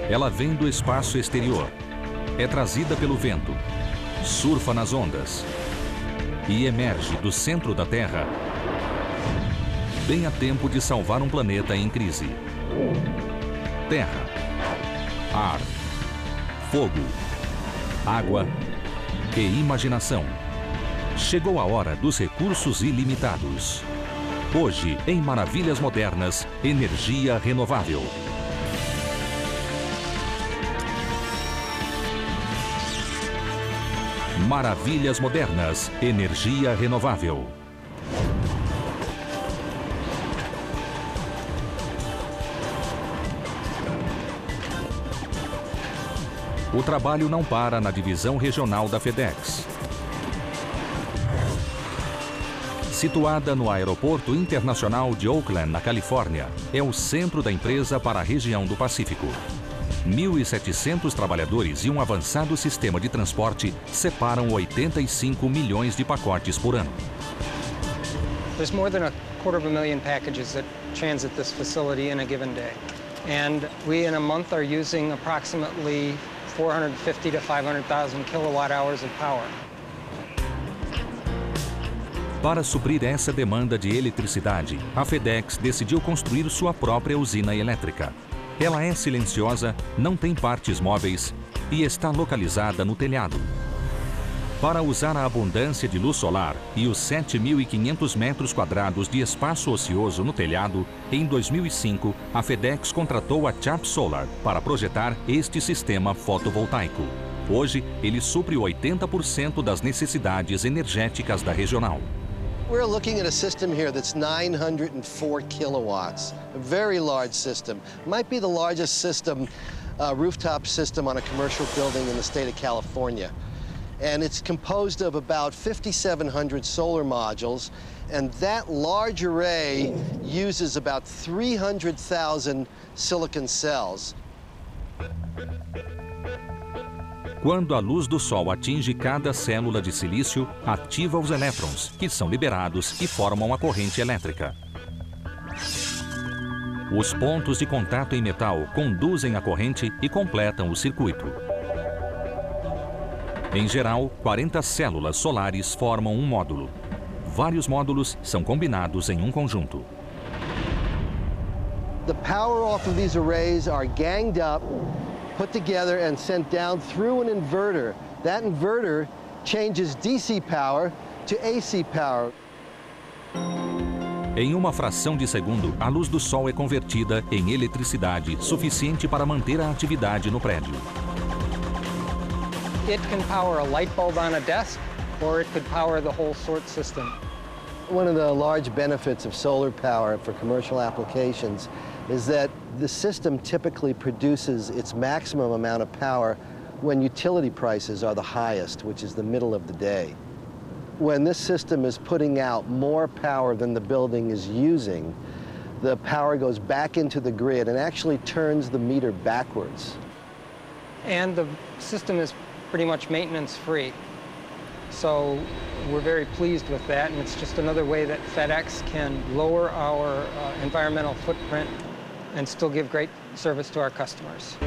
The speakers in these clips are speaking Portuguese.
Ela vem do espaço exterior, é trazida pelo vento, surfa nas ondas e emerge do centro da Terra bem a tempo de salvar um planeta em crise. Terra, ar, fogo, água e imaginação. Chegou a hora dos recursos ilimitados. Hoje, em Maravilhas Modernas, energia renovável. Maravilhas Modernas, energia renovável. O trabalho não para na divisão regional da FedEx. Situada no Aeroporto Internacional de Oakland, na Califórnia, é o centro da empresa para a região do Pacífico. 1.700 trabalhadores e um avançado sistema de transporte separam 85 milhões de pacotes por ano. There's more than 250,000 packages that transit this facility in a given day. And we, in a month, are using approximately 450 to 500,000 kilowatt hours of power. Para suprir essa demanda de eletricidade, a FedEx decidiu construir sua própria usina elétrica. Ela é silenciosa, não tem partes móveis e está localizada no telhado. Para usar a abundância de luz solar e os 7.500 metros quadrados de espaço ocioso no telhado, em 2005, a FedEx contratou a Chap Solar para projetar este sistema fotovoltaico. Hoje, ele supre 80% das necessidades energéticas da regional. We're looking at a system here that's 904 kilowatts, a very large system. Might be the largest system, rooftop system on a commercial building in the state of California. And it's composed of about 5,700 solar modules, and that large array uses about 300,000 silicon cells. Quando a luz do Sol atinge cada célula de silício, ativa os elétrons, que são liberados e formam a corrente elétrica. Os pontos de contato em metal conduzem a corrente e completam o circuito. Em geral, 40 células solares formam um módulo. Vários módulos são combinados em um conjunto. The power off of these arrays are ganged up, put together and sent down through an inverter. That inverter changes DC power to AC power. Em uma fração de segundo, a luz do Sol é convertida em eletricidade suficiente para manter a atividade no prédio. It can power a light bulb on a desk, or it could power the whole sort system. One of the large benefits of solar power for commercial applications is that the system typically produces its maximum amount of power when utility prices are the highest, which is the middle of the day. When this system is putting out more power than the building is using, the power goes back into the grid and actually turns the meter backwards. And the system is pretty much maintenance-free. So we're very pleased with that, and it's just another way that FedEx can lower our environmental footprint and still give great service to our customers.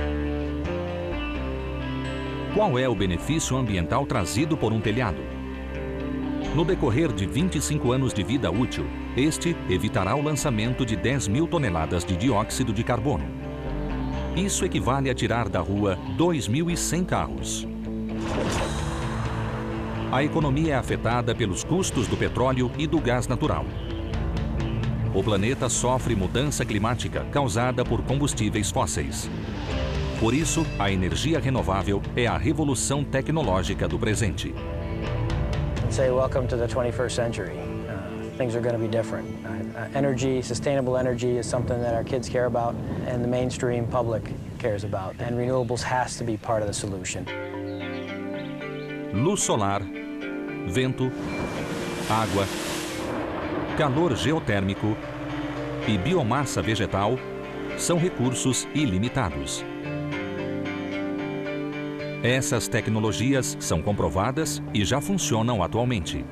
Qual é o benefício ambiental trazido por um telhado? No decorrer de 25 anos de vida útil, este evitará o lançamento de 10.000 toneladas de dióxido de carbono. Isso equivale a tirar da rua 2.100 carros. A economia é afetada pelos custos do petróleo e do gás natural. O planeta sofre mudança climática causada por combustíveis fósseis. Por isso, a energia renovável é a revolução tecnológica do presente. Say welcome to the 21st century. Things are going to be different. Energy, sustainable energy is something that our kids care about and the mainstream public cares about. And renewables has to be part of the solution. Luz solar, vento, água, calor geotérmico e biomassa vegetal são recursos ilimitados. Essas tecnologias são comprovadas e já funcionam atualmente.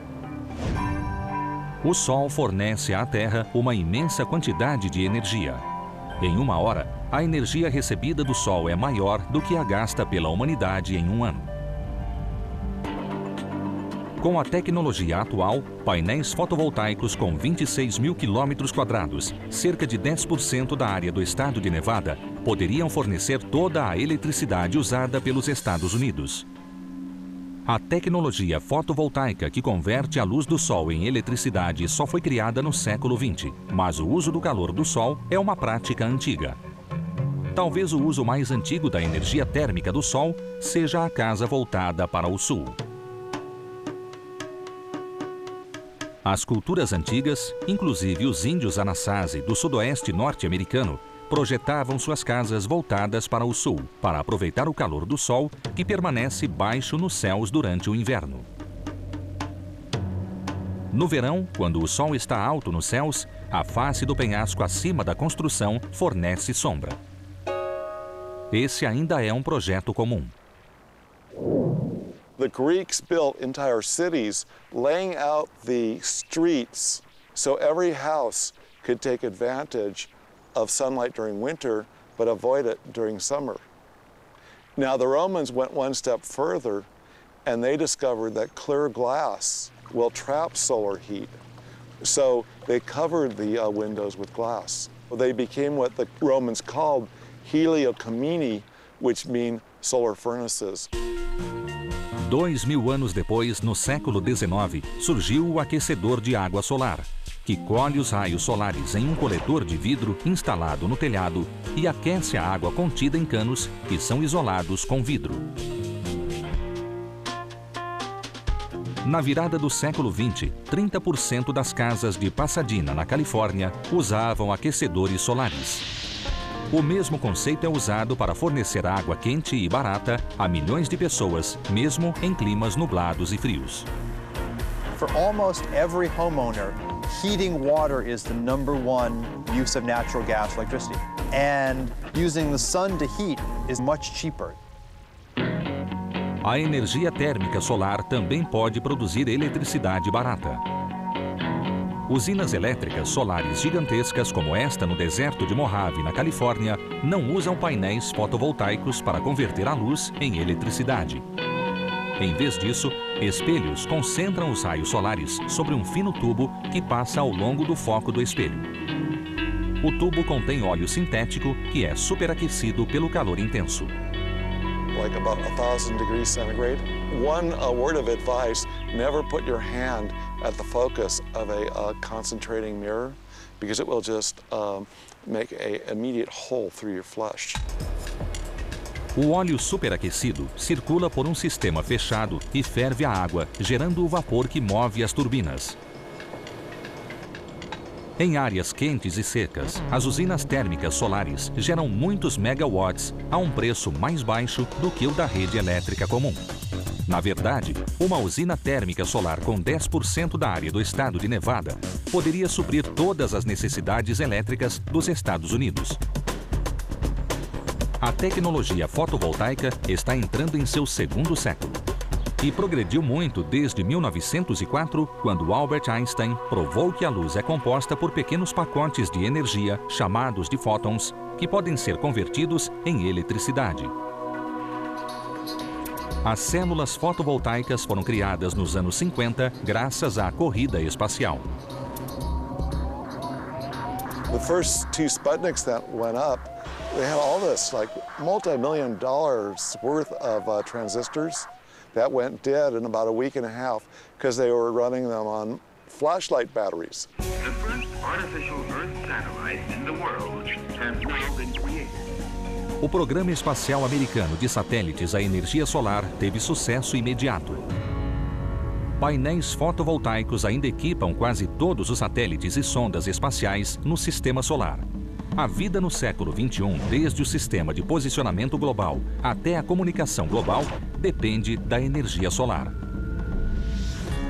O Sol fornece à Terra uma imensa quantidade de energia. Em uma hora, a energia recebida do Sol é maior do que a gasta pela humanidade em um ano. Com a tecnologia atual, painéis fotovoltaicos com 26 mil quilômetros quadrados, cerca de 10% da área do estado de Nevada, poderiam fornecer toda a eletricidade usada pelos Estados Unidos. A tecnologia fotovoltaica que converte a luz do Sol em eletricidade só foi criada no século XX, mas o uso do calor do Sol é uma prática antiga. Talvez o uso mais antigo da energia térmica do Sol seja a casa voltada para o sul. As culturas antigas, inclusive os índios Anasazi do sudoeste norte-americano, projetavam suas casas voltadas para o sul, para aproveitar o calor do sol que permanece baixo nos céus durante o inverno. No verão, quando o sol está alto nos céus, a face do penhasco acima da construção fornece sombra. Esse ainda é um projeto comum. The Greeks built entire cities laying out the streets so every house could take advantage of sunlight during winter but avoid it during summer. Now the Romans went one step further and they discovered that clear glass will trap solar heat. So they covered the windows with glass. They became what the Romans called heliocamini, which mean solar furnaces. 2000 anos depois, no século XIX, surgiu o aquecedor de água solar, que colhe os raios solares em um coletor de vidro instalado no telhado e aquece a água contida em canos que são isolados com vidro. Na virada do século XX, 30% das casas de Pasadena, na Califórnia, usavam aquecedores solares. O mesmo conceito é usado para fornecer água quente e barata a milhões de pessoas, mesmo em climas nublados e frios. For almost every homeowner, heating water is the #1 use of natural gas electricity. And using the sun to heat is much cheaper. A energia térmica solar também pode produzir eletricidade barata. Usinas elétricas solares gigantescas como esta no deserto de Mojave, na Califórnia, não usam painéis fotovoltaicos para converter a luz em eletricidade. Em vez disso, espelhos concentram os raios solares sobre um fino tubo que passa ao longo do foco do espelho. O tubo contém óleo sintético que é superaquecido pelo calor intenso. Like about 1,000 degrees centigrade. One word of advice, never put your hand at the focus of a concentrating mirror because it will just make an immediate hole through your flesh. O óleo superaquecido circula por um sistema fechado e ferve a água, gerando o vapor que move as turbinas. Em áreas quentes e secas, as usinas térmicas solares geram muitos megawatts a um preço mais baixo do que o da rede elétrica comum. Na verdade, uma usina térmica solar com 10% da área do estado de Nevada poderia suprir todas as necessidades elétricas dos Estados Unidos. A tecnologia fotovoltaica está entrando em seu segundo século. E progrediu muito desde 1904, quando Albert Einstein provou que a luz é composta por pequenos pacotes de energia, chamados de fótons, que podem ser convertidos em eletricidade. As células fotovoltaicas foram criadas nos anos 50 graças à corrida espacial. The first 2 Sputniks that went up, they had all this like multi-million dollars worth of transistors that went dead in about a week and a half because they were running them on flashlight batteries. The first artificial Earth satellite in the world has now been created. O Programa Espacial Americano de Satélites à Energia Solar teve sucesso imediato. Painéis fotovoltaicos ainda equipam quase todos os satélites e sondas espaciais no sistema solar. A vida no século XXI, desde o sistema de posicionamento global até a comunicação global, depende da energia solar.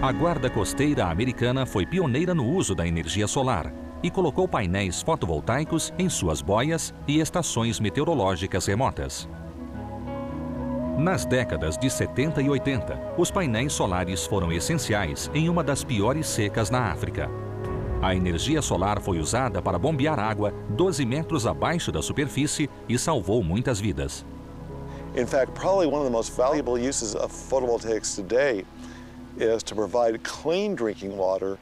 A Guarda Costeira Americana foi pioneira no uso da energia solar e colocou painéis fotovoltaicos em suas boias e estações meteorológicas remotas. Nas décadas de 70 e 80, os painéis solares foram essenciais em uma das piores secas na África. A energia solar foi usada para bombear água 12 metros abaixo da superfície e salvou muitas vidas. In fact, probably one of the most valuable uses of photovoltaics today is to provide clean drinking water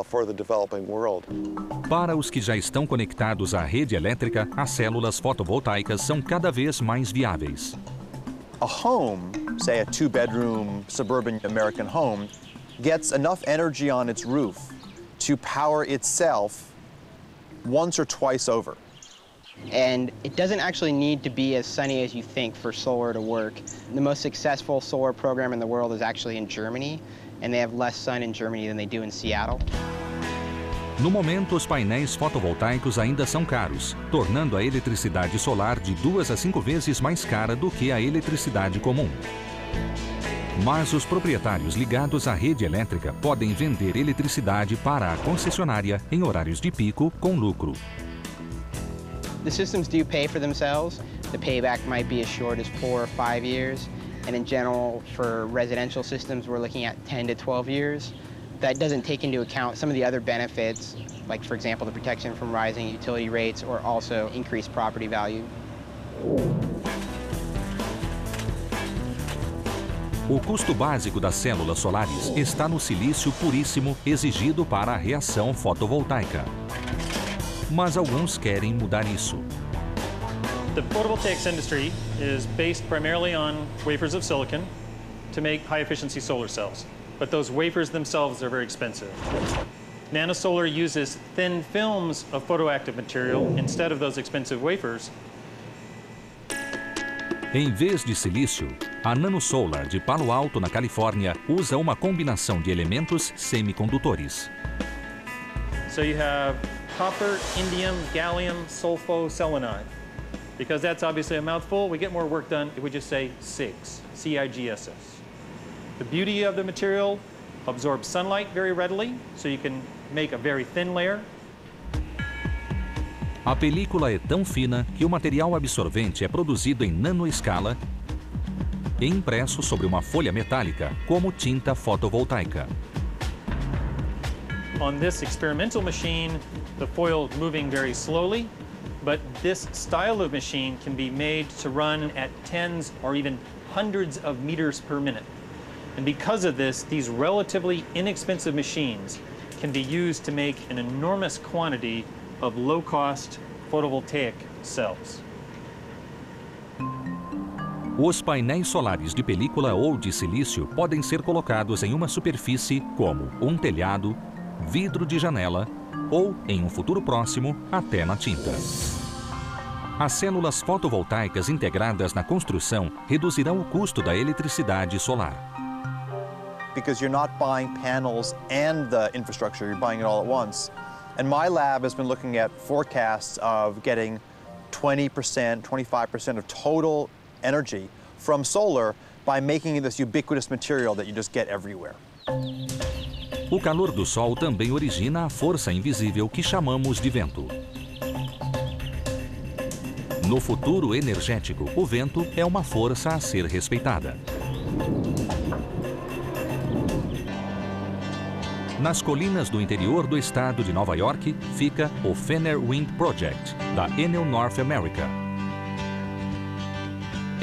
for the developing world. Para os que já estão conectados à rede elétrica, as células fotovoltaicas são cada vez mais viáveis. A home, say a 2-bedroom suburban American home, gets enough energy on its roof to power itself once or twice over. And it doesn't actually need to be as sunny as you think for solar to work. The most successful solar program in the world is actually in Germany, and they have less sun in Germany than they do in Seattle. No momento, os painéis fotovoltaicos ainda são caros, tornando a eletricidade solar de 2 a 5 vezes mais cara do que a eletricidade comum. Mas os proprietários ligados à rede elétrica podem vender eletricidade para a concessionária em horários de pico com lucro. The systems do pay for themselves. The payback might be as short as 4 or 5 years. And in general, for residential systems, we're looking at 10 to 12 years. That doesn't take into account some of the other benefits, like, for example, the protection from rising utility rates or also increased property value. O custo básico das células solares está no silício puríssimo exigido para a reação fotovoltaica. Mas alguns querem mudar isso. The photovoltaics industry is based primarily on wafers of silicon to make high-efficiency solar cells. But those wafers themselves are very expensive. NanoSolar uses thin films of photoactive material instead of those expensive wafers. Em vez de silício, a NanoSolar de Palo Alto, na Califórnia, usa uma combinação de elementos semicondutores. So you have copper, indium, gallium, sulfo, selenide. Because that's obviously a mouthful, we get more work done if we just say CIGS, C-I-G-S-S. The beauty of the material absorbs sunlight very readily, so you can make a very thin layer. A película é tão fina que o material absorvente é produzido em nanoescala e impresso sobre uma folha metálica, como tinta fotovoltaica. On this experimental machine, the foil is moving very slowly, but this style of machine can be made to run at tens or even hundreds of meters per minute. And because of this, these relatively inexpensive machines can be used to make an enormous quantity of low-cost photovoltaic cells. Os painéis solares de película ou de silício podem ser colocados em uma superfície como um telhado, vidro de janela ou, em um futuro próximo, até na tinta. As células fotovoltaicas integradas na construção reduzirão o custo da eletricidade solar. Because you're not buying panels and the infrastructure, you're buying it all at once. And my lab has been looking at forecasts of getting 20%, 25% of total energy from solar by making it this ubiquitous material that you just get everywhere. O calor do Sol também origina a força invisível que chamamos de vento. No futuro energético, o vento é uma força a ser respeitada. Nas colinas do interior do estado de Nova York fica o Fenner Wind Project, da Enel North America.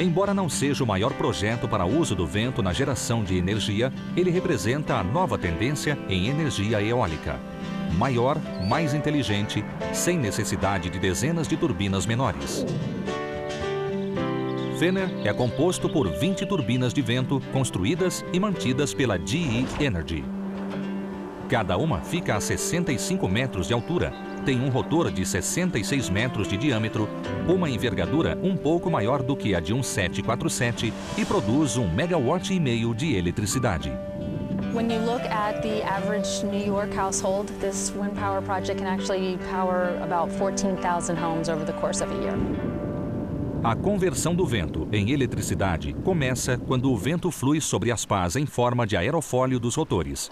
Embora não seja o maior projeto para uso do vento na geração de energia, ele representa a nova tendência em energia eólica. Maior, mais inteligente, sem necessidade de dezenas de turbinas menores. Fenner é composto por 20 turbinas de vento construídas e mantidas pela GE Energy. Cada uma fica a 65 metros de altura, tem um rotor de 66 metros de diâmetro, uma envergadura um pouco maior do que a de um 747 e produz 1,5 megawatt de eletricidade. When you look at the average New York household, this wind power project can actually power about 14,000 homes over the course of a year. A conversão do vento em eletricidade começa quando o vento flui sobre as pás em forma de aerofólio dos rotores.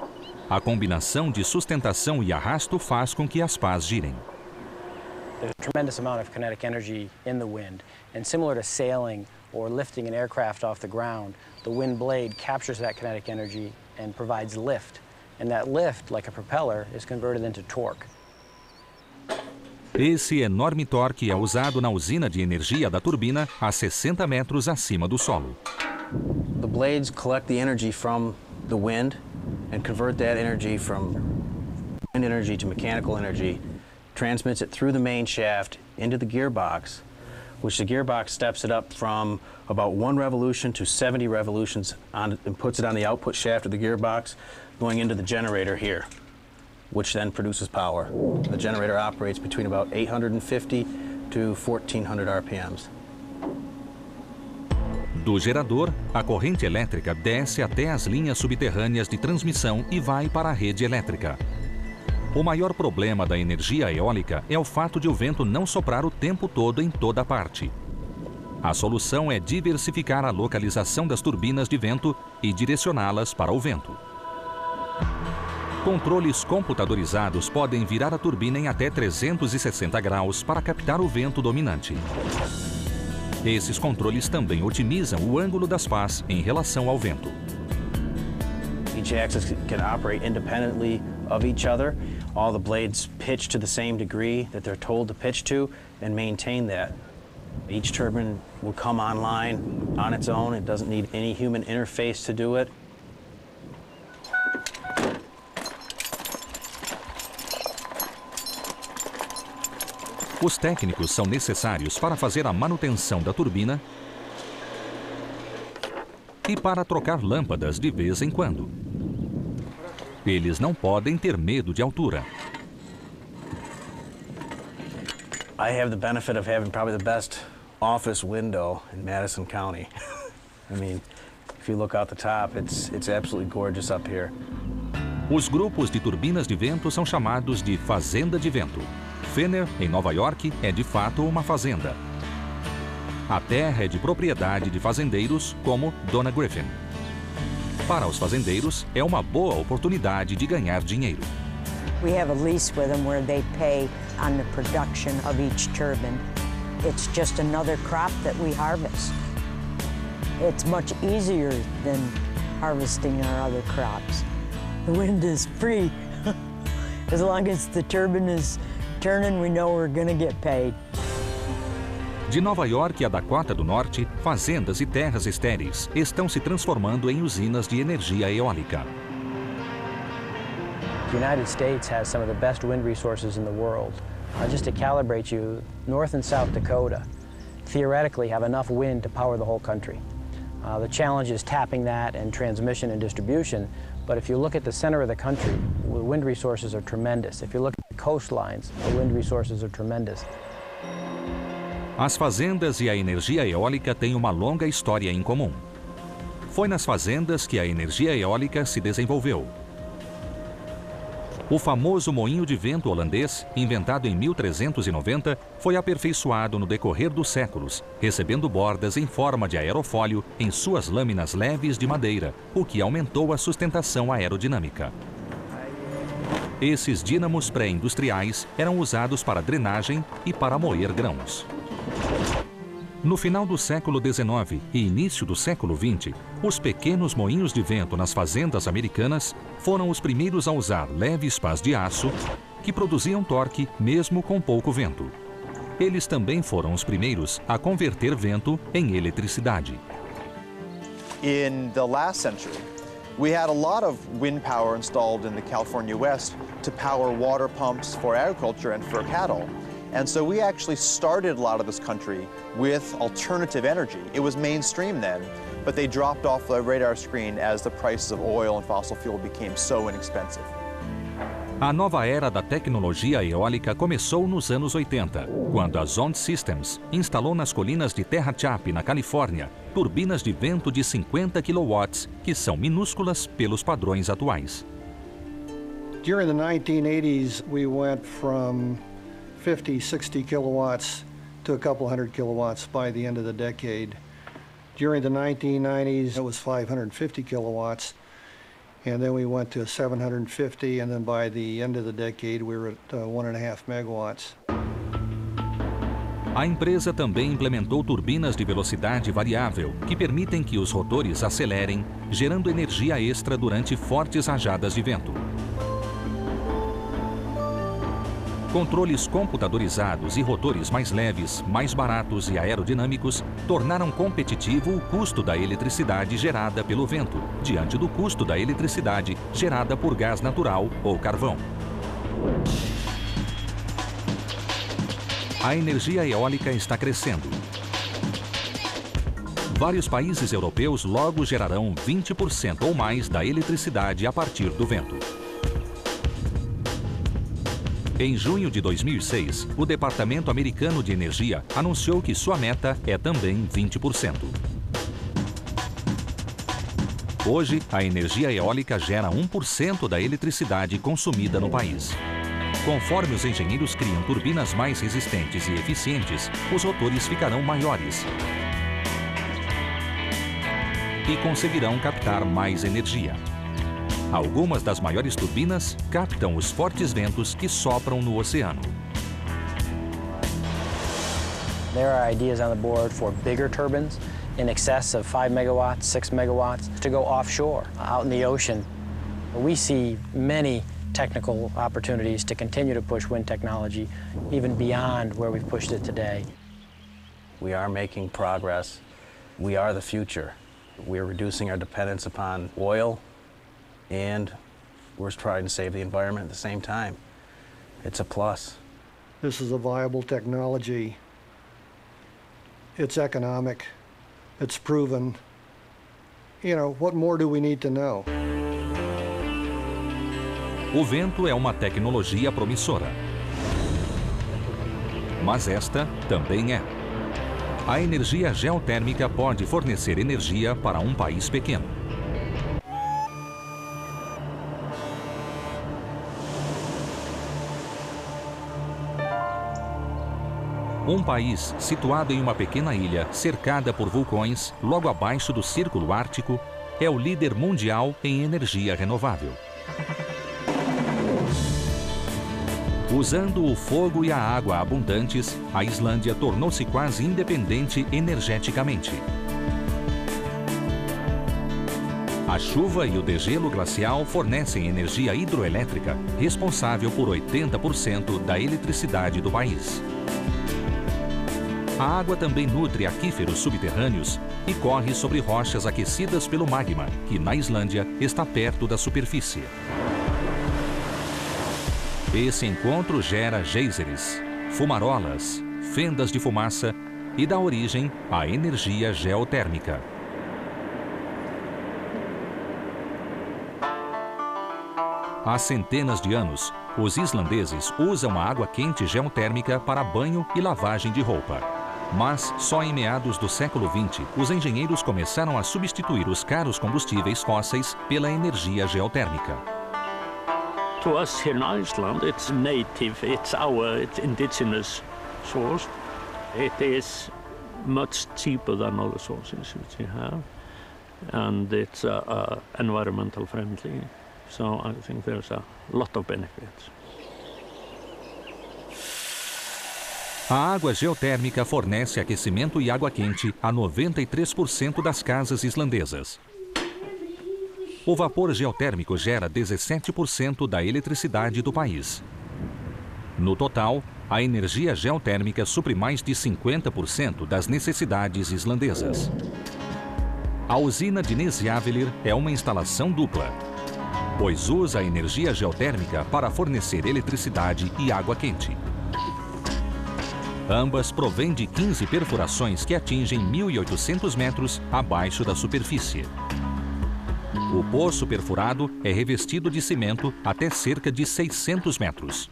A combinação de sustentação e arrasto faz com que as pás girem. There's a tremendous amount of kinetic energy in the wind, and similar to sailing or lifting an aircraft off the ground, the wind blade captures that kinetic energy and provides lift And that lift, like a propeller, is converted into torque. Esse enorme torque é usado na usina de energia da turbina a 60 metros acima do solo. The blades collect the energy from the wind and convert that energy from wind energy to mechanical energy, transmits it through the main shaft into the gearbox, which the gearbox steps it up from about 1 revolution to 70 revolutions and puts it on the output shaft of the gearbox, going into the generator here, which then produces power. The generator operates between about 850 to 1400 RPMs. Do gerador, a corrente elétrica desce até as linhas subterrâneas de transmissão e vai para a rede elétrica. O maior problema da energia eólica é o fato de o vento não soprar o tempo todo em toda parte. A solução é diversificar a localização das turbinas de vento e direcioná-las para o vento. Controles computadorizados podem virar a turbina em até 360 graus para captar o vento dominante. Esses controles também otimizam o ângulo das pás em relação ao vento. Each axis can operate independently of each other. All the blades pitch to the same degree that they're told to pitch to and maintain that. Each turbine will come online on its own. It doesn't need any human interface to do it. Os técnicos são necessários para fazer a manutenção da turbina e para trocar lâmpadas de vez em quando. Eles não podem ter medo de altura. I have the benefit of having probably the best office window in Madison County. I mean, if you look out the top, it's absolutely gorgeous up here. Os grupos de turbinas de vento são chamados de fazenda de vento. Fenner, em Nova York, é de fato uma fazenda. A terra é de propriedade de fazendeiros como Donna Griffin. Para os fazendeiros, é uma boa oportunidade de ganhar dinheiro. We have a lease with them where they pay on the production of each turbine. It's just another crop that we harvest. It's much easier than harvesting our other crops. The wind is free. As long as the turbine is turning, we know we're going to get paid. De Nova York a Dakota do Norte, fazendas e terras estéreis estão se transformando em usinas de energia eólica. The United States has some of the best wind resources in the world. Just to calibrate you, North and South Dakota theoretically have enough wind to power the whole country. The challenge is tapping that and transmission and distribution, but if you look at the center of the country, the wind resources are tremendous. If you look at the coastlines, the wind resources are tremendous. As fazendas e a energia eólica têm uma longa história em comum. Foi nas fazendas que a energia eólica se desenvolveu. O famoso moinho de vento holandês, inventado em 1390, foi aperfeiçoado no decorrer dos séculos, recebendo bordas em forma de aerofólio em suas lâminas leves de madeira, o que aumentou a sustentação aerodinâmica. Esses dínamos pré-industriais eram usados para drenagem e para moer grãos. No final do século XIX e início do século XX, os pequenos moinhos de vento nas fazendas americanas foram os primeiros a usar leves pás de aço que produziam torque mesmo com pouco vento. Eles também foram os primeiros a converter vento em eletricidade. In the last century, we had a lot of wind power installed in the California West to power water pumps for agriculture and for cattle. And so we actually started a lot of this country with alternative energy. It was mainstream then, but they dropped off the radar screen as the prices of oil and fossil fuel became so inexpensive. A nova era da tecnologia eólica começou nos anos 80, quando a Zond Systems instalou nas colinas de Tehachapi, na Califórnia, turbinas de vento de 50 kW, que são minúsculas pelos padrões atuais. During the 1980s, we went from 50, 60 kilowatts to a couple hundred kilowatts by the end of the decade. During the 1990s, it was 550 kilowatts, and then we went to 750, and then by the end of the decade, we were at 1.5 megawatts. A empresa também implementou turbinas de velocidade variável, que permitem que os rotores acelerem, gerando energia extra durante fortes rajadas de vento. Controles computadorizados e rotores mais leves, mais baratos e aerodinâmicos tornaram competitivo o custo da eletricidade gerada pelo vento, diante do custo da eletricidade gerada por gás natural ou carvão. A energia eólica está crescendo. Vários países europeus logo gerarão 20% ou mais da eletricidade a partir do vento. Em junho de 2006, o Departamento Americano de Energia anunciou que sua meta é também 20%. Hoje, a energia eólica gera 1% da eletricidade consumida no país. Conforme os engenheiros criam turbinas mais resistentes e eficientes, os rotores ficarão maiores e conseguirão captar mais energia. Algumas das maiores turbinas captam os fortes ventos que sopram no oceano. There are ideas on the board for bigger turbines in excess of 5 megawatts, 6 megawatts to go offshore, out in the ocean. We see many technical opportunities to continue to push wind technology even beyond where we've pushed it today. We are making progress. We are the future. We're reducing our dependence upon oil, and we're trying to save the environment at the same time. It's a plus. This is a viable technology. It's economic. It's proven. You know, what more do we need to know? O vento é uma tecnologia promissora. Mas esta também é. A energia geotérmica pode fornecer energia para um país pequeno. Um país situado em uma pequena ilha cercada por vulcões, logo abaixo do Círculo Ártico, é o líder mundial em energia renovável. Usando o fogo e a água abundantes, a Islândia tornou-se quase independente energeticamente. A chuva e o degelo glacial fornecem energia hidroelétrica, responsável por 80% da eletricidade do país. A água também nutre aquíferos subterrâneos e corre sobre rochas aquecidas pelo magma, que na Islândia está perto da superfície. Esse encontro gera geysers, fumarolas, fendas de fumaça e dá origem à energia geotérmica. Há centenas de anos, os islandeses usam a água quente geotérmica para banho e lavagem de roupa. Mas só em meados do século XX, os engenheiros começaram a substituir os caros combustíveis fósseis pela energia geotérmica. To us here in Iceland, it's native, it's indigenous source. It is much cheaper than other sources which we have, and it's environmental friendly. So I think there's a lot of benefits. A água geotérmica fornece aquecimento e água quente a 93% das casas islandesas. O vapor geotérmico gera 17% da eletricidade do país. No total, a energia geotérmica supre mais de 50% das necessidades islandesas. A usina de Nesjavellir é uma instalação dupla, pois usa a energia geotérmica para fornecer eletricidade e água quente. Ambas provêm de 15 perfurações que atingem 1.800 metros abaixo da superfície. O poço perfurado é revestido de cimento até cerca de 600 metros.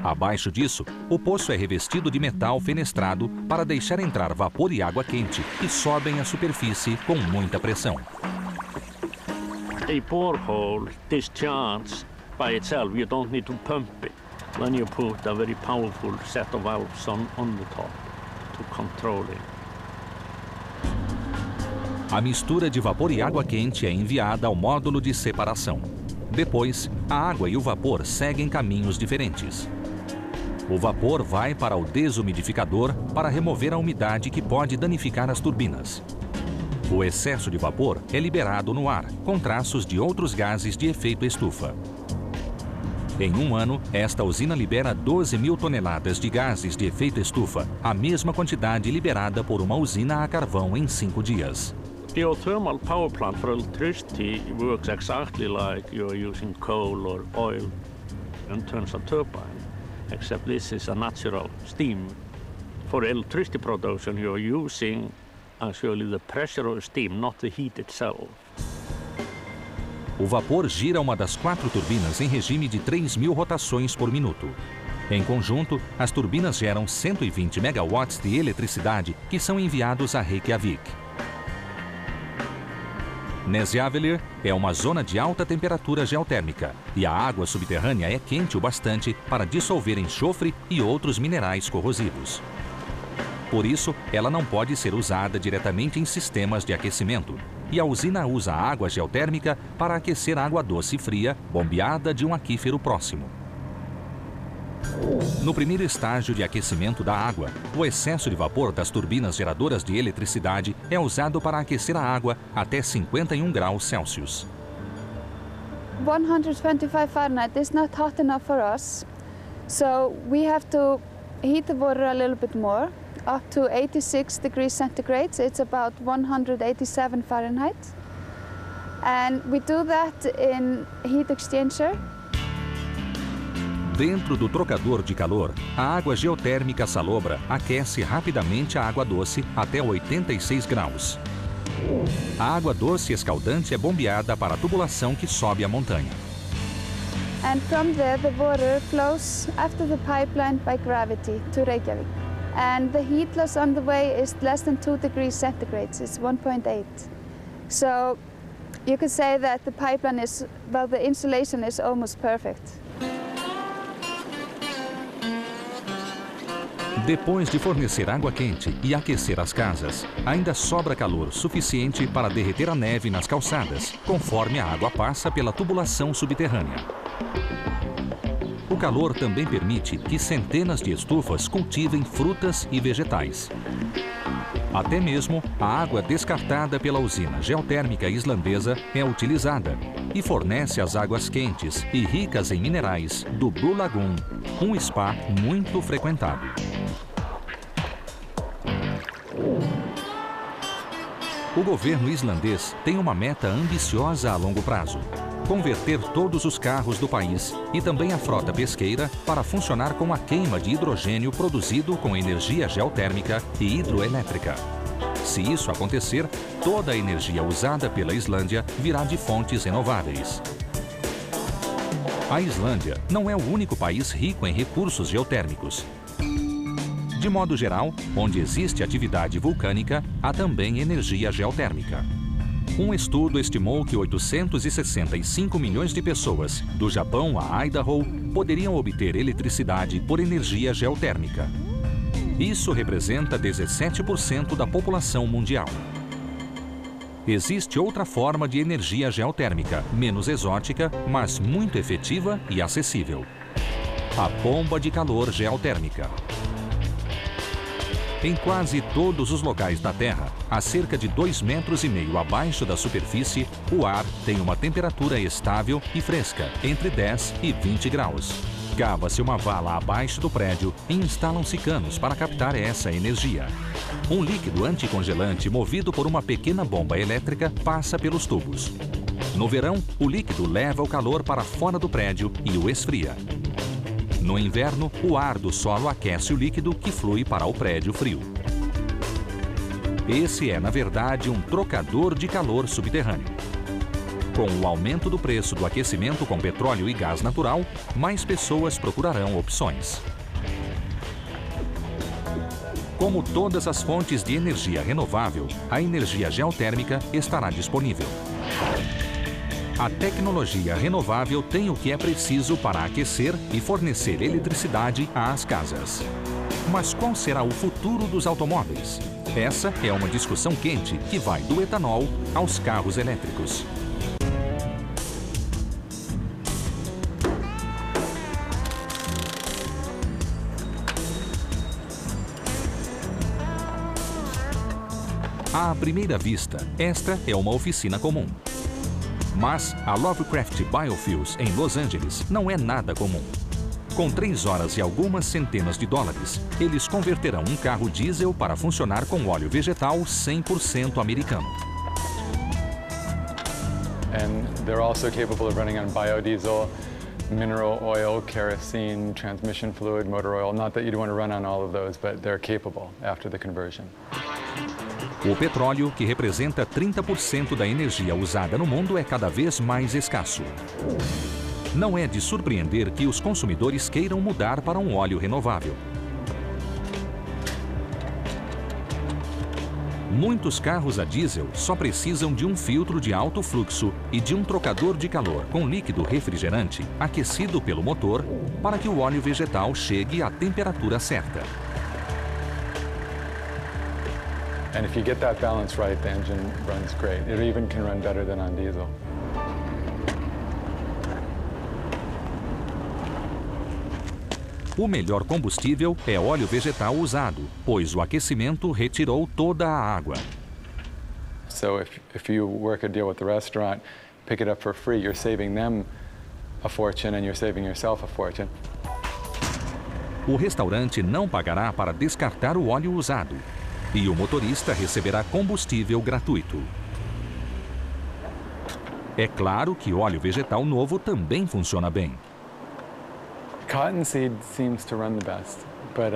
Abaixo disso, o poço é revestido de metal fenestrado para deixar entrar vapor e água quente, que sobem à superfície com muita pressão. A borehole discharges by itself. You don't need to pump it. Then you put a very powerful set of valves on the top to control it. A mistura de vapor e água quente é enviada ao módulo de separação. Depois, a água e o vapor seguem caminhos diferentes. O vapor vai para o desumidificador para remover a umidade que pode danificar as turbinas. O excesso de vapor é liberado no ar, com traços de outros gases de efeito estufa. Em um ano, esta usina libera 12 mil toneladas de gases de efeito estufa, a mesma quantidade liberada por uma usina a carvão em 5 dias. Geothermal power plant for electricity works exactly like you're using coal or oil in terms of turbine, except this is a natural steam. For electricity production, you're using actually the pressure of steam, not the heat itself. O vapor gira uma das 4 turbinas em regime de 3.000 rotações por minuto. Em conjunto, as turbinas geram 120 megawatts de eletricidade que são enviados a Reykjavik. Nesjavlir é uma zona de alta temperatura geotérmica e a água subterrânea é quente o bastante para dissolver enxofre e outros minerais corrosivos. Por isso, ela não pode ser usada diretamente em sistemas de aquecimento, e a usina usa a água geotérmica para aquecer água doce e fria bombeada de um aquífero próximo. No primeiro estágio de aquecimento da água, o excesso de vapor das turbinas geradoras de eletricidade é usado para aquecer a água até 51 graus Celsius. 125 Fahrenheit is not hot enough for us, so we have to heat the water a little bit more, up to 86 degrees centigrade. It's about 187 Fahrenheit. And we do that in heat exchanger. Dentro do trocador de calor, a água geotérmica salobra aquece rapidamente a água doce até 86 graus. A água doce escaldante é bombeada para a tubulação que sobe a montanha. And from there the water flows after the pipeline by gravity to Reykjavik. And the heat loss on the way is less than 2 degrees centigrade, it's 1.8. So you could say that the pipeline is, well, the insulation is almost perfect. Depois de fornecer água quente e aquecer as casas, ainda sobra calor suficiente para derreter a neve nas calçadas, conforme a água passa pela tubulação subterrânea. O calor também permite que centenas de estufas cultivem frutas e vegetais. Até mesmo a água descartada pela usina geotérmica islandesa é utilizada e fornece as águas quentes e ricas em minerais do Blue Lagoon, um spa muito frequentado. O governo islandês tem uma meta ambiciosa a longo prazo: converter todos os carros do país e também a frota pesqueira para funcionar com a queima de hidrogênio produzido com energia geotérmica e hidroelétrica. Se isso acontecer, toda a energia usada pela Islândia virá de fontes renováveis. A Islândia não é o único país rico em recursos geotérmicos. De modo geral, onde existe atividade vulcânica, há também energia geotérmica. Um estudo estimou que 865 milhões de pessoas, do Japão a Idaho, poderiam obter eletricidade por energia geotérmica. Isso representa 17% da população mundial. Existe outra forma de energia geotérmica, menos exótica, mas muito efetiva e acessível: a bomba de calor geotérmica. Em quase todos os locais da Terra, a cerca de 2,5 metros abaixo da superfície, o ar tem uma temperatura estável e fresca, entre 10 e 20 graus. Cava-se uma vala abaixo do prédio e instalam-se canos para captar essa energia. Um líquido anticongelante movido por uma pequena bomba elétrica passa pelos tubos. No verão, o líquido leva o calor para fora do prédio e o esfria. No inverno, o ar do solo aquece o líquido que flui para o prédio frio. Esse é, na verdade, um trocador de calor subterrâneo. Com o aumento do preço do aquecimento com petróleo e gás natural, mais pessoas procurarão opções. Como todas as fontes de energia renovável, a energia geotérmica estará disponível. A tecnologia renovável tem o que é preciso para aquecer e fornecer eletricidade às casas. Mas qual será o futuro dos automóveis? Essa é uma discussão quente que vai do etanol aos carros elétricos. À primeira vista, esta é uma oficina comum. Mas a Lovecraft Biofuels, em Los Angeles, não é nada comum. Com 3 horas e algumas centenas de dólares, eles converterão um carro diesel para funcionar com óleo vegetal 100% americano. And they're also capable of running on biodiesel, mineral oil, kerosene, transmission fluid, motor oil. Not that you'd want to run on all of those, but they're capable after the conversion. O petróleo, que representa 30% da energia usada no mundo, é cada vez mais escasso. Não é de surpreender que os consumidores queiram mudar para um óleo renovável. Muitos carros a diesel só precisam de um filtro de alto fluxo e de um trocador de calor com líquido refrigerante aquecido pelo motor para que o óleo vegetal chegue à temperatura certa. And if you get that balance right, the engine runs great. It even can run better than on diesel. O melhor combustível é óleo vegetal usado, pois o aquecimento retirou toda a água. So if you work a deal with the restaurant, pick it up for free, you're saving them a fortune and you're saving yourself a fortune. O restaurante não pagará para descartar o óleo usado e o motorista receberá combustível gratuito. É claro que óleo vegetal novo também funciona bem. Cottonseed seems to run the best, but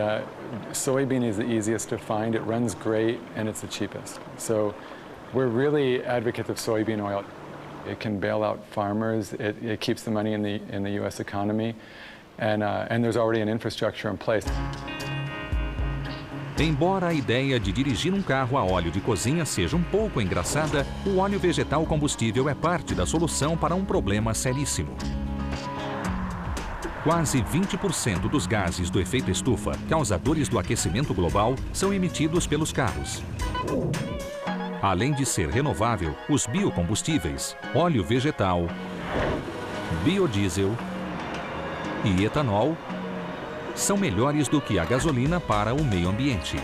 soybean is the easiest to find. It runs great and it's the cheapest. So we're really advocates of soybean oil. It can bail out farmers. It keeps the money in the U.S. economy, and there's already an infrastructure in place. Embora a ideia de dirigir um carro a óleo de cozinha seja um pouco engraçada, o óleo vegetal combustível é parte da solução para um problema seríssimo. Quase 20% dos gases do efeito estufa, causadores do aquecimento global, são emitidos pelos carros. Além de ser renovável, os biocombustíveis, óleo vegetal, biodiesel e etanol são melhores do que a gasolina para o meio ambiente,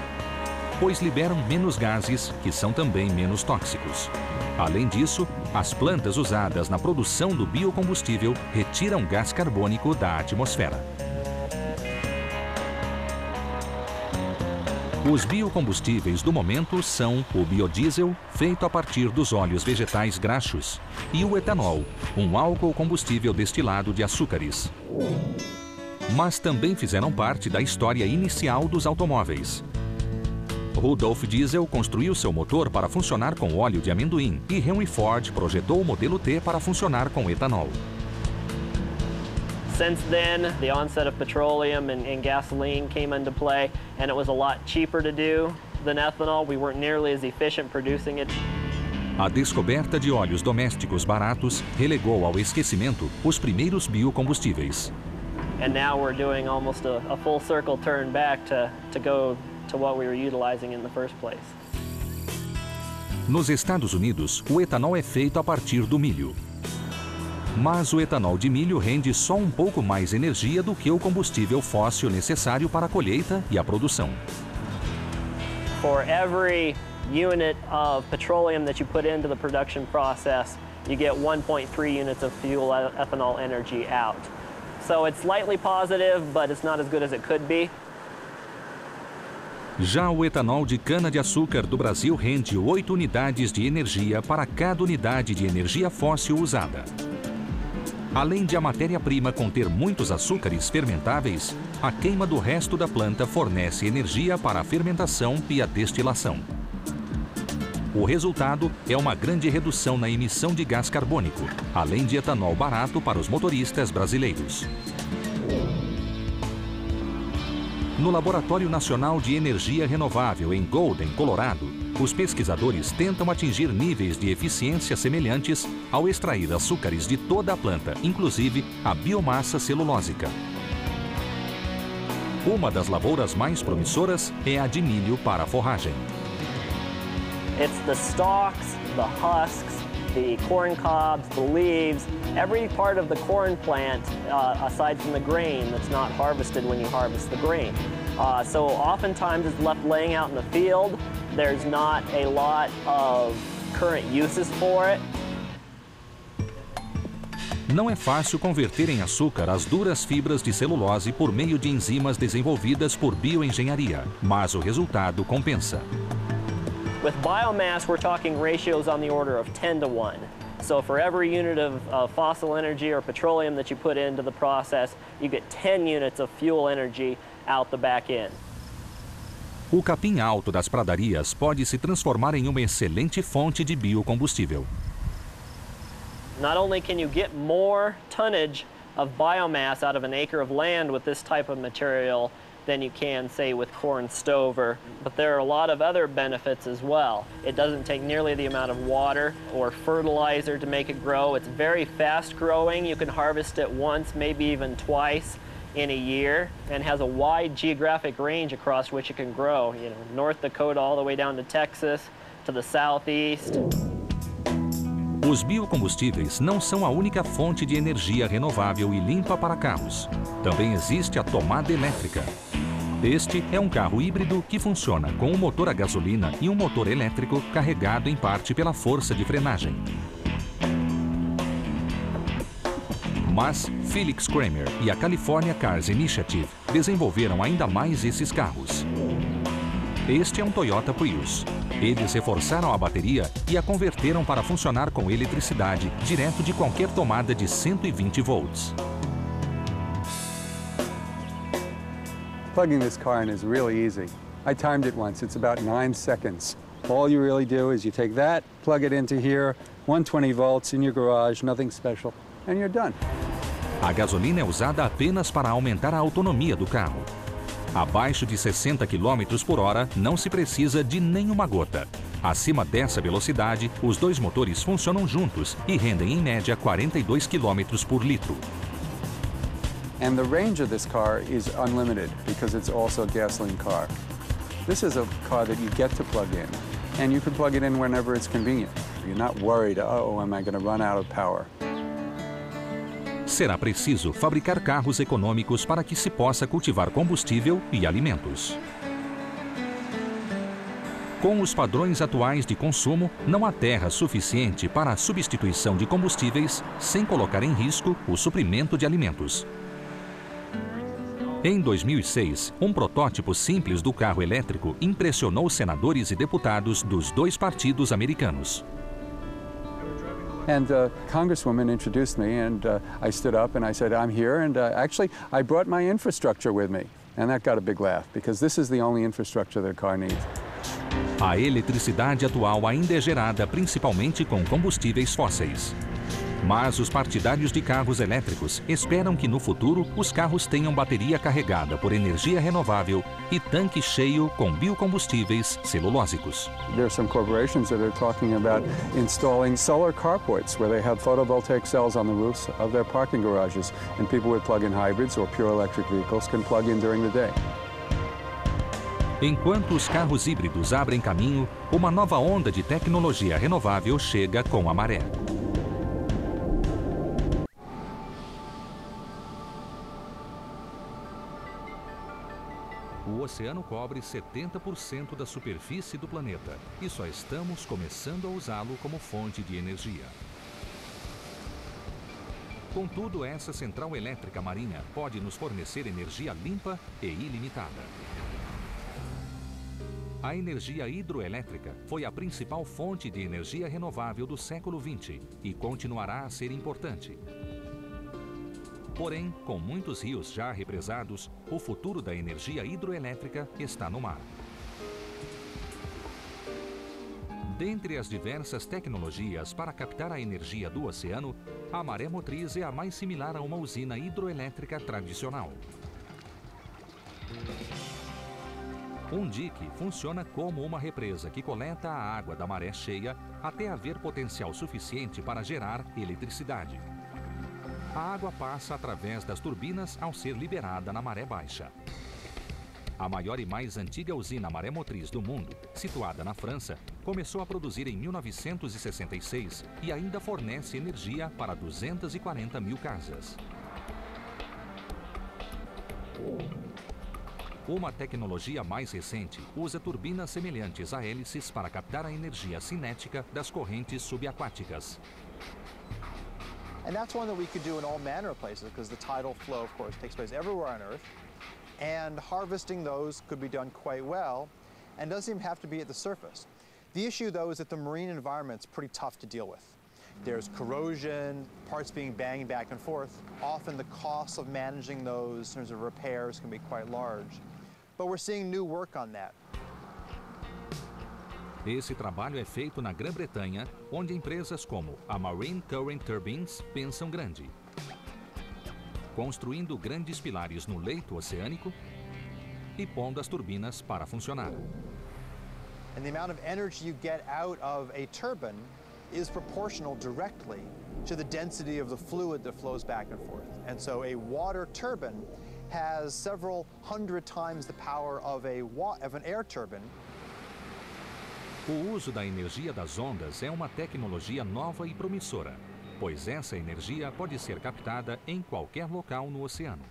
pois liberam menos gases, que são também menos tóxicos. Além disso, as plantas usadas na produção do biocombustível retiram gás carbônico da atmosfera. Os biocombustíveis do momento são o biodiesel, feito a partir dos óleos vegetais graxos, e o etanol, um álcool combustível destilado de açúcares. Mas também fizeram parte da história inicial dos automóveis. Rudolf Diesel construiu seu motor para funcionar com óleo de amendoim e Henry Ford projetou o modelo T para funcionar com etanol. Since then, the onset of petroleum and gasoline came into play, and it was a lot cheaper to do than ethanol. We weren't nearly as efficient producing it. A descoberta de óleos domésticos baratos relegou ao esquecimento os primeiros biocombustíveis. And now we're doing almost a full circle turn back to go to what we were utilizing in the first place. Nos Estados Unidos, o etanol é feito a partir do milho. Mas o etanol de milho rende só um pouco mais energia do que o combustível fóssil necessário para a colheita e a produção. For every unit of petroleum that you put into the production process, you get 1.3 units of fuel ethanol energy out. So it's slightly positive, but it's not as good as it could be. Já o etanol de cana-de-açúcar do Brasil rende 8 unidades de energia para cada unidade de energia fóssil usada. Além de a matéria-prima conter muitos açúcares fermentáveis, a queima do resto da planta fornece energia para a fermentação e a destilação. O resultado é uma grande redução na emissão de gás carbônico, além de etanol barato para os motoristas brasileiros. No Laboratório Nacional de Energia Renovável, em Golden, Colorado, os pesquisadores tentam atingir níveis de eficiência semelhantes ao extrair açúcares de toda a planta, inclusive a biomassa celulósica. Uma das lavouras mais promissoras é a de milho para a forragem. It's the stalks, the husks, the corn cobs, the leaves, every part of the corn plant, aside from the grain, that's not harvested when you harvest the grain. So oftentimes it's left laying out in the field. There's not a lot of current uses for it. Não é fácil converter em açúcar as duras fibras de celulose por meio de enzimas desenvolvidas por bioengenharia, mas o resultado compensa. With biomass, we're talking ratios on the order of 10 to 1. So for every unit of fossil energy or petroleum that you put into the process, you get 10 units of fuel energy out the back end. O capim alto das pradarias pode se transformar em uma excelente fonte de biocombustível. Not only can you get more tonnage of biomass out of an acre of land with this type of material than you can, say, with corn stover, but there are a lot of other benefits as well. It doesn't take nearly the amount of water or fertilizer to make it grow. It's very fast growing. You can harvest it once, maybe even twice in a year, and has a wide geographic range across which it can grow. You know, North Dakota all the way down to Texas, to the southeast. Os biocombustíveis não são a única fonte de energia renovável e limpa para carros. Também existe a tomada elétrica. Este é um carro híbrido que funciona com um motor a gasolina e um motor elétrico carregado em parte pela força de frenagem. Mas Felix Kramer e a California Cars Initiative desenvolveram ainda mais esses carros. Este é um Toyota Prius. Eles reforçaram a bateria e a converteram para funcionar com eletricidade direto de qualquer tomada de 120 volts. Plugging this car in is really easy. I timed it once. It's about 9 seconds. All you really do is you take that, plug it into here, 120 volts in your garage, nothing special, and you're done. A gasolina é usada apenas para aumentar a autonomia do carro. Abaixo de 60 km por hora, não se precisa de nenhuma gota. Acima dessa velocidade, os dois motores funcionam juntos e rendem em média 42 km por litro. And the range of this car is unlimited because it's also a gasoline car. This is a car that you get to plug in, and you can plug it in whenever it's convenient. You're not worried, oh, am I going to run out of power? Será preciso fabricar carros econômicos para que se possa cultivar combustível e alimentos. Com os padrões atuais de consumo, não há terra suficiente para a substituição de combustíveis sem colocar em risco o suprimento de alimentos. Em 2006, um protótipo simples do carro elétrico impressionou senadores e deputados dos dois partidos americanos. And Congresswoman introduced me, and I stood up and I said, I'm here, and actually I brought my infrastructure with me. And that got a big laugh, because this is the only infrastructure that a car needs. A eletricidade atual ainda é gerada principalmente com combustíveis fósseis. Mas os partidários de carros elétricos esperam que no futuro os carros tenham bateria carregada por energia renovável e tanque cheio com biocombustíveis celulósicos. There are some corporations that are talking about installing solar carports where they have photovoltaic cells on the roofs of their parking garages, and people with plug-in hybrids or pure electric vehicles can plug in during the day. Enquanto os carros híbridos abrem caminho, uma nova onda de tecnologia renovável chega com a maré. O oceano cobre 70% da superfície do planeta e só estamos começando a usá-lo como fonte de energia. Contudo, essa central elétrica marinha pode nos fornecer energia limpa e ilimitada. A energia hidroelétrica foi a principal fonte de energia renovável do século XX e continuará a ser importante. Porém, com muitos rios já represados, o futuro da energia hidroelétrica está no mar. Dentre as diversas tecnologias para captar a energia do oceano, a maré motriz é a mais similar a uma usina hidroelétrica tradicional. Um dique funciona como uma represa que coleta a água da maré cheia até haver potencial suficiente para gerar eletricidade. A água passa através das turbinas ao ser liberada na maré baixa. A maior e mais antiga usina maré motriz do mundo, situada na França, começou a produzir em 1966 e ainda fornece energia para 240 mil casas. Uma tecnologia mais recente usa turbinas semelhantes a hélices para captar a energia cinética das correntes subaquáticas. And that's one that we could do in all manner of places because the tidal flow, of course, takes place everywhere on Earth. And harvesting those could be done quite well and doesn't even have to be at the surface. The issue, though, is that the marine environment's pretty tough to deal with. There's corrosion, parts being banged back and forth. Often the costs of managing those in terms of repairs can be quite large. But we're seeing new work on that. Esse trabalho é feito na Grã-Bretanha, onde empresas como a Marine Current Turbines pensam grande, construindo grandes pilares no leito oceânico e pondo as turbinas para funcionar. And the amount of energy you get out of a turbine is proportional directly to the density of the fluid that flows back and forth. And so a water turbine has several hundred times the power of an air turbine. O uso da energia das ondas é uma tecnologia nova e promissora, pois essa energia pode ser captada em qualquer local no oceano.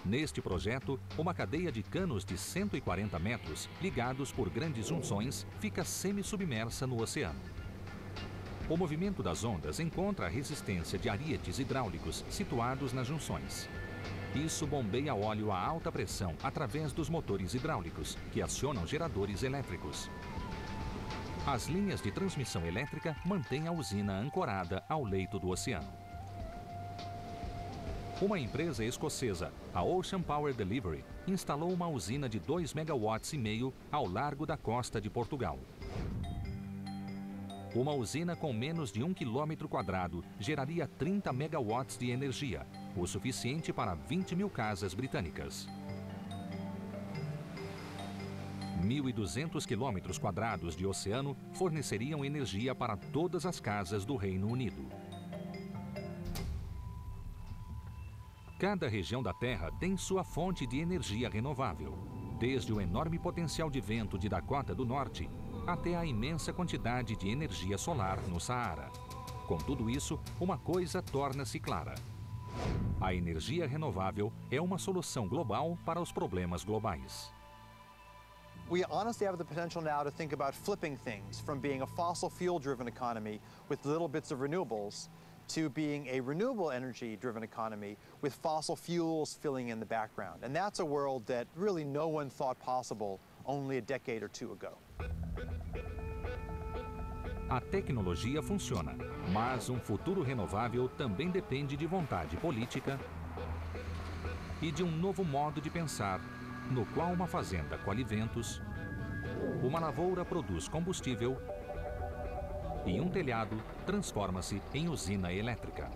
Neste projeto, uma cadeia de canos de 140 metros, ligados por grandes junções, fica semi-submersa no oceano. O movimento das ondas encontra a resistência de arietes hidráulicos situados nas junções. Isso bombeia óleo a alta pressão através dos motores hidráulicos, que acionam geradores elétricos. As linhas de transmissão elétrica mantêm a usina ancorada ao leito do oceano. Uma empresa escocesa, a Ocean Power Delivery, instalou uma usina de 2,5 megawatts ao largo da costa de Portugal. Uma usina com menos de 1 quilômetro quadrado geraria 30 megawatts de energia, o suficiente para 20 mil casas britânicas. 1.200 quilômetros quadrados de oceano forneceriam energia para todas as casas do Reino Unido. Cada região da Terra tem sua fonte de energia renovável, desde o enorme potencial de vento de Dakota do Norte até a imensa quantidade de energia solar no Saara. Com tudo isso, uma coisa torna-se clara: a energia renovável é uma solução global para os problemas globais. We honestly have the potential now to think about flipping things from being a fossil fuel-driven economy with little bits of renewables to being a renewable energy-driven economy with fossil fuels filling in the background. And that's a world that really no one thought possible only a decade or two ago. A tecnologia funciona, mas um futuro renovável também depende de vontade política e de um novo modo de pensar, no qual uma fazenda colhe ventos, uma lavoura produz combustível e um telhado transforma-se em usina elétrica.